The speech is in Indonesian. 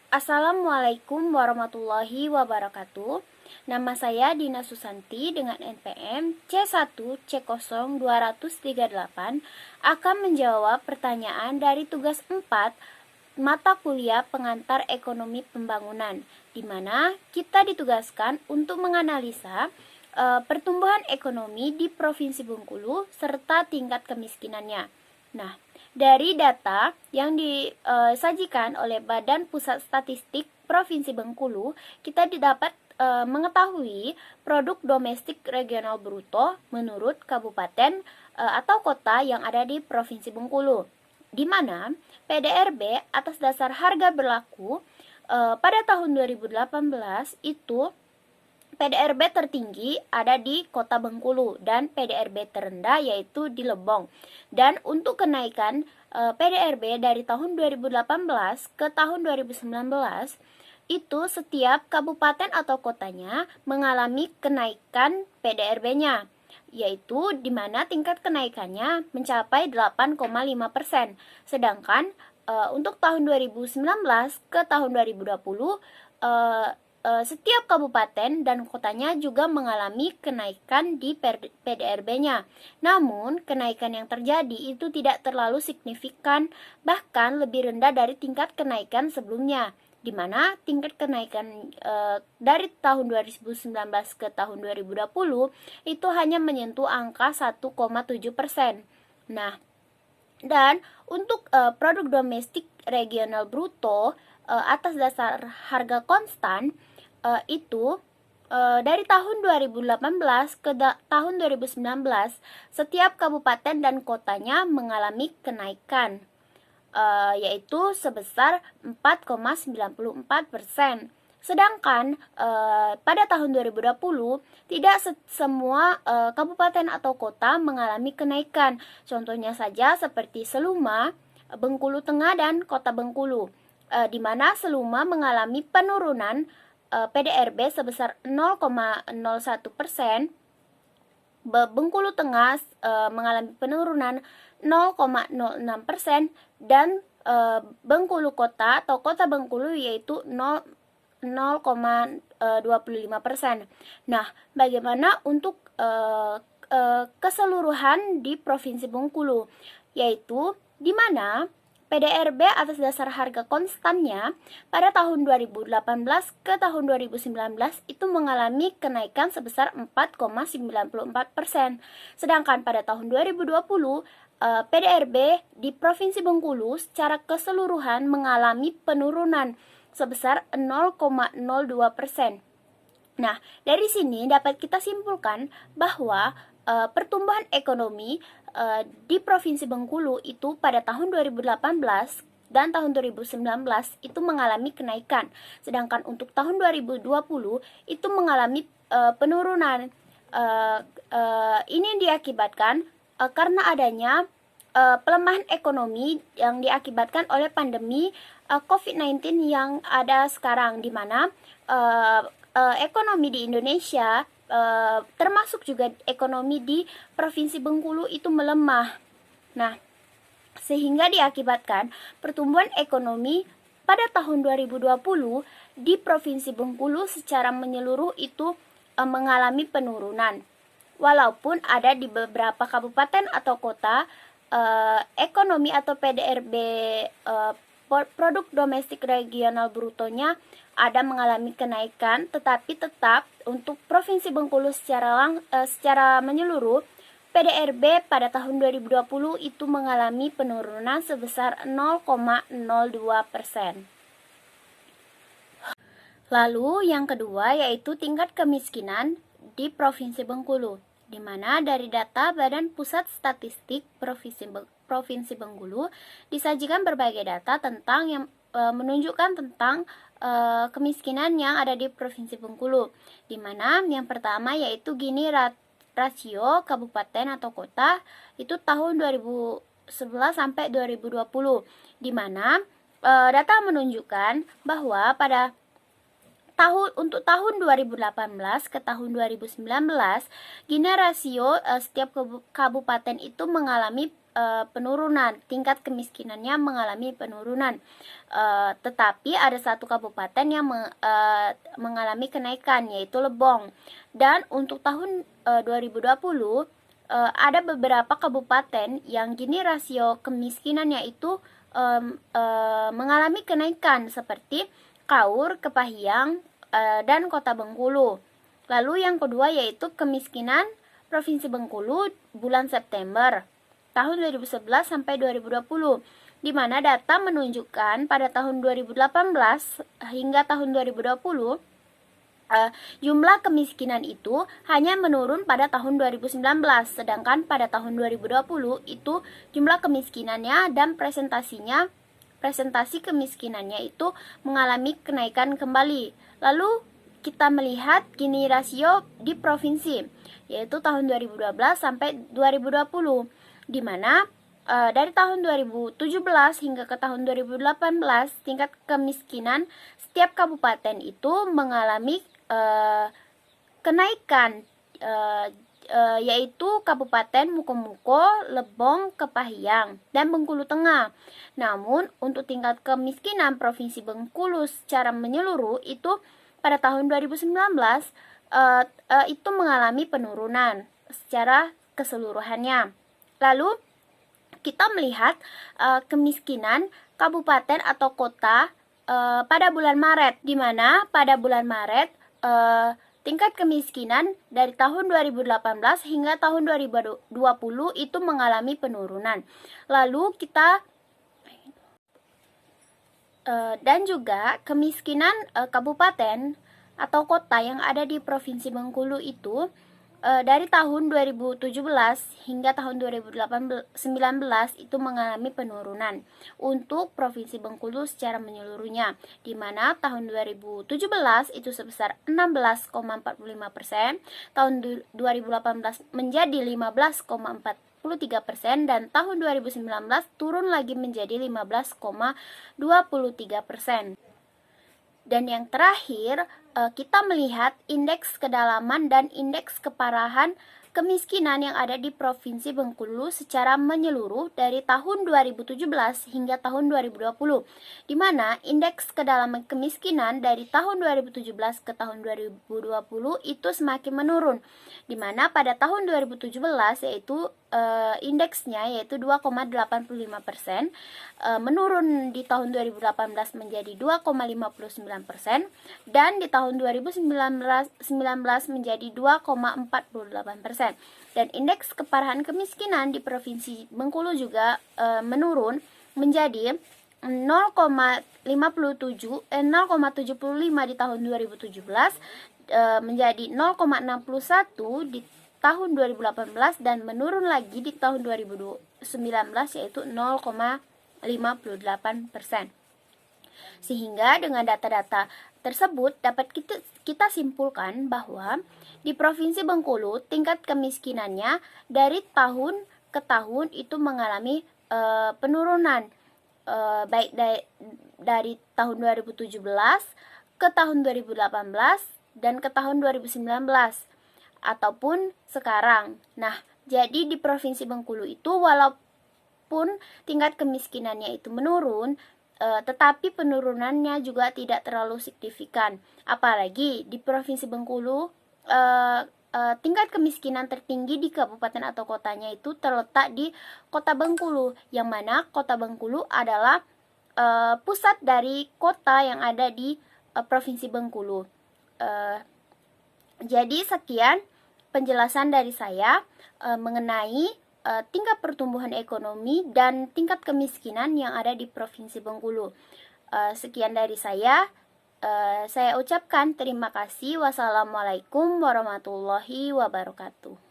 Assalamualaikum warahmatullahi wabarakatuh. Nama saya Dina Susanti dengan NPM C1C0238 akan menjawab pertanyaan dari tugas 4 mata kuliah pengantar ekonomi pembangunan, di mana kita ditugaskan untuk menganalisa pertumbuhan ekonomi di Provinsi Bengkulu serta tingkat kemiskinannya. Nah, dari data yang disajikan oleh Badan Pusat Statistik Provinsi Bengkulu, kita dapat mengetahui produk domestik regional bruto menurut kabupaten atau kota yang ada di Provinsi Bengkulu, di mana PDRB atas dasar harga berlaku pada tahun 2018 itu PDRB tertinggi ada di Kota Bengkulu dan PDRB terendah yaitu di Lebong. Dan untuk kenaikan PDRB dari tahun 2018 ke tahun 2019 itu setiap kabupaten atau kotanya mengalami kenaikan PDRB-nya, yaitu di mana tingkat kenaikannya mencapai 8,5%. Sedangkan untuk tahun 2019 ke tahun 2020 setiap kabupaten dan kotanya juga mengalami kenaikan di PDRB-nya. Namun, kenaikan yang terjadi itu tidak terlalu signifikan, bahkan lebih rendah dari tingkat kenaikan sebelumnya, di mana tingkat kenaikan dari tahun 2019 ke tahun 2020 itu hanya menyentuh angka 1,7%. Nah, dan untuk produk domestik regional bruto atas dasar harga konstan itu dari tahun 2018 ke tahun 2019 setiap kabupaten dan kotanya mengalami kenaikan yaitu sebesar 4,94%. Sedangkan pada tahun 2020 tidak semua kabupaten atau kota mengalami kenaikan. Contohnya saja seperti Seluma, Bengkulu Tengah dan Kota Bengkulu, di mana Seluma mengalami penurunan PDRB sebesar 0,01%, Bengkulu Tengah mengalami penurunan 0,06%, dan Bengkulu Kota atau Kota Bengkulu yaitu 0,25%. Nah, bagaimana untuk keseluruhan di Provinsi Bengkulu, yaitu di mana PDRB atas dasar harga konstannya pada tahun 2018 ke tahun 2019 itu mengalami kenaikan sebesar 4,94%. Sedangkan pada tahun 2020 PDRB di Provinsi Bengkulu secara keseluruhan mengalami penurunan sebesar 0,02%. Nah, dari sini dapat kita simpulkan bahwa pertumbuhan ekonomi di Provinsi Bengkulu itu pada tahun 2018 dan tahun 2019 itu mengalami kenaikan. Sedangkan untuk tahun 2020 itu mengalami penurunan. Ini diakibatkan karena adanya pelemahan ekonomi yang diakibatkan oleh pandemi COVID-19 yang ada sekarang, di mana ekonomi di Indonesia termasuk juga ekonomi di Provinsi Bengkulu itu melemah. Nah, sehingga diakibatkan pertumbuhan ekonomi pada tahun 2020 di Provinsi Bengkulu secara menyeluruh itu mengalami penurunan. Walaupun ada di beberapa kabupaten atau kota ekonomi atau PDRB produk domestik regional brutonya ada mengalami kenaikan, tetapi tetap untuk Provinsi Bengkulu secara menyeluruh PDRB pada tahun 2020 itu mengalami penurunan sebesar 0,02%. Lalu yang kedua yaitu tingkat kemiskinan di Provinsi Bengkulu, di mana dari data Badan Pusat Statistik Provinsi Bengkulu disajikan berbagai data tentang yang menunjukkan tentang kemiskinan yang ada di Provinsi Bengkulu, di mana yang pertama yaitu Gini rasio kabupaten atau kota itu tahun 2011 sampai 2020, di mana data menunjukkan bahwa pada untuk tahun 2018 ke tahun 2019 Gini rasio setiap kabupaten itu mengalami penurunan, tingkat kemiskinannya mengalami penurunan. Tetapi ada satu kabupaten yang mengalami kenaikan, yaitu Lebong. Dan untuk tahun 2020 ada beberapa kabupaten yang gini rasio kemiskinannya itu mengalami kenaikan, seperti Kaur, Kepahyang, dan Kota Bengkulu. Lalu yang kedua yaitu kemiskinan Provinsi Bengkulu bulan September tahun 2011 sampai 2020, di mana data menunjukkan pada tahun 2018 hingga tahun 2020 jumlah kemiskinan itu hanya menurun pada tahun 2019, sedangkan pada tahun 2020 itu jumlah kemiskinannya dan presentasi kemiskinannya itu mengalami kenaikan kembali. Lalu kita melihat Gini rasio di provinsi, yaitu tahun 2012 sampai 2020, di mana dari tahun 2017 hingga ke tahun 2018 tingkat kemiskinan setiap kabupaten itu mengalami kenaikan, yaitu Kabupaten Mukomuko, Lebong, Kepahyang, dan Bengkulu Tengah. Namun untuk tingkat kemiskinan Provinsi Bengkulu secara menyeluruh itu pada tahun 2019 itu mengalami penurunan secara keseluruhannya. Lalu kita melihat kemiskinan kabupaten atau kota pada bulan Maret, di mana pada bulan Maret tingkat kemiskinan dari tahun 2018 hingga tahun 2020 itu mengalami penurunan. Lalu kita dan juga kemiskinan kabupaten atau kota yang ada di Provinsi Bengkulu itu dari tahun 2017 hingga tahun 2019 itu mengalami penurunan untuk Provinsi Bengkulu secara menyeluruhnya, di mana tahun 2017 itu sebesar 16,45%, tahun 2018 menjadi 15,43%, dan tahun 2019 turun lagi menjadi 15,23%. Dan yang terakhir, kita melihat indeks kedalaman dan indeks keparahan kemiskinan yang ada di Provinsi Bengkulu secara menyeluruh dari tahun 2017 hingga tahun 2020, di mana indeks kedalaman kemiskinan dari tahun 2017 ke tahun 2020 itu semakin menurun, di mana pada tahun 2017 yaitu indeksnya yaitu 2,85%, menurun di tahun 2018 menjadi 2,59%, dan di tahun 2019 menjadi 2,48%. Dan indeks keparahan kemiskinan di Provinsi Bengkulu juga menurun menjadi 0,75 di tahun 2017, menjadi 0,61 di tahun 2018, dan menurun lagi di tahun 2019 yaitu 0,58%. Sehingga dengan data-data tersebut dapat kita simpulkan bahwa di Provinsi Bengkulu tingkat kemiskinannya dari tahun ke tahun itu mengalami penurunan, baik dari tahun 2017 ke tahun 2018 dan ke tahun 2019 ataupun sekarang. Nah, jadi di Provinsi Bengkulu itu walaupun tingkat kemiskinannya itu menurun, tetapi penurunannya juga tidak terlalu signifikan. Apalagi di Provinsi Bengkulu tingkat kemiskinan tertinggi di kabupaten atau kotanya itu terletak di Kota Bengkulu, yang mana Kota Bengkulu adalah pusat dari kota yang ada di Provinsi Bengkulu. Jadi sekian penjelasan dari saya mengenai tingkat pertumbuhan ekonomi dan tingkat kemiskinan yang ada di Provinsi Bengkulu. Sekian dari saya ucapkan terima kasih. Wassalamualaikum warahmatullahi wabarakatuh.